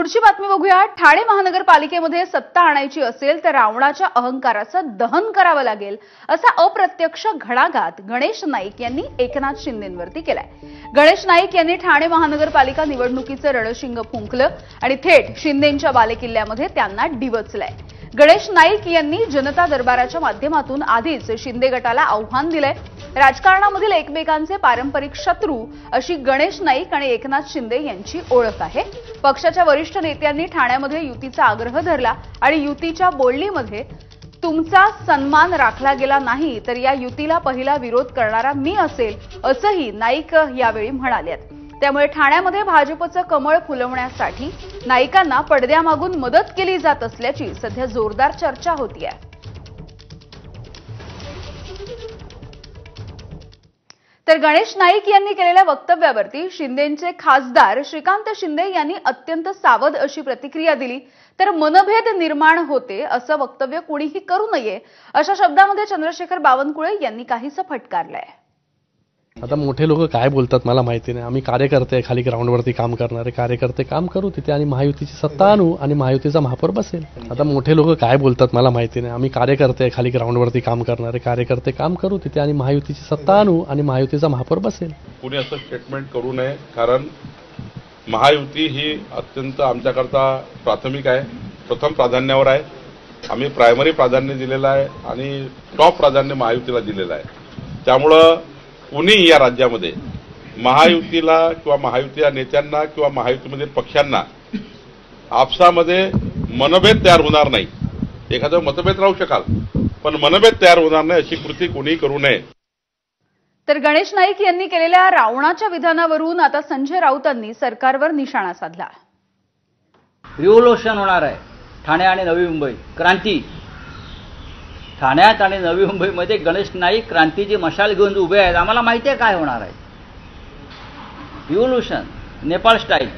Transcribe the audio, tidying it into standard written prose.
पुढची बातमी बघूया। ठाणे महानगरपालिकेमध्ये सत्ता आणायची असेल तर रावणाच्या अहंकाराचं दहन करावं लागेल असा अप्रत्यक्ष घणाघात गणेश नाईक यांनी एकनाथ शिंदेंवरती केलाय। गणेश नाईक यांनी ठाणे महानगरपालिका निवडणुकीचं रणशिंग फुंकलं आणि थेट शिंदेंच्या बालेकिल्ल्यामध्ये त्यांना डिवचलंय। गणेश नाईक यांनी जनता दरबाराच्या माध्यमातून आधीच शिंदे गटाला आव्हान दिलंय। राजकारणामधील एकमेकांचे पारंपरिक शत्रू अशी गणेश नाईक आणि एकनाथ शिंदे यांची ओळख आहे। पक्षाच्या वरिष्ठ नेत्यांनी ठाण्यामध्ये युतीचा आग्रह धरला आणि युतीच्या बोलणीमध्ये तुमचा सन्मान राखला गेला नाही तर या युतीला पहिला विरोध करणारा मी असेल असंही नाईक यावेळी म्हणाले। त्यामुळे ठाण्यामध्ये भाजपचं कमळ फुलवण्यासाठी नाईकांना पडद्यामागून मदत केली जात असल्याची सध्या जोरदार चर्चा होतीये। तर गणेश नाईक यांनी केलेल्या वक्तव्यावरती शिंदेचे खासदार श्रीकांत शिंदे यांनी अत्यंत सावध अशी प्रतिक्रिया दिली। तर मनभेद निर्माण होते असं वक्तव्य कोणीही करू नये अशा शब्दामध्ये चंद्रशेखर बावनकुळे यांनी काहीसं फटकारलंय। आता मोठे लोक काय बोलतात मला माहिती नाही। आम्ही कार्यकर्ते खाली ग्राउंडवरती काम करणारे कार्यकर्ते काम करू तिथे आणि महायुतीची सत्ता आणू आणि महायुतीचा महापौर बसेल। आता मोठे लोक काय बोलतात मला माहिती नाही। आम्ही कार्यकर्ते खाली ग्राउंडवरती काम करणारे कार्यकर्ते काम करू तिथे आणि महायुतीची सत्ता आणू आणि महायुतीचा महापौर बसेल। कोणी असं स्टेटमेंट करू नये, कारण महायुती ही अत्यंत आमच्याकरता प्राथमिक आहे, प्रथम प्राधान्यावर आहे। आम्ही प्रायमरी प्राधान्य दिलेलं आहे आणि टॉप प्राधान्य महायुतीला दिलेलं आहे। त्यामुळं कुणी या राज्यामध्ये महायुतीला किंवा महायुतीच्या नेत्यांना किंवा महायुतीमधील पक्षांना आपसामध्ये मनभेद तयार होणार नाही। एखादं मतभेद राहू शकाल पण मनभेद तयार होणार नाही अशी कृती कोणी करू नये। तर गणेश नाईक यांनी केलेल्या रावणाच्या विधानावरून आता संजय राऊतांनी सरकारवर निशाणा साधला। रिव्होल्यूशन होणार आहे ठाणे आणि नवी मुंबई, क्रांती। ठाण्यात आणि नवी मुंबईमध्ये गणेश नाईक क्रांतीची मशाल घेऊन उभे आहेत। आम्हाला माहिती आहे काय होणार आहे। Revolution Nepal style.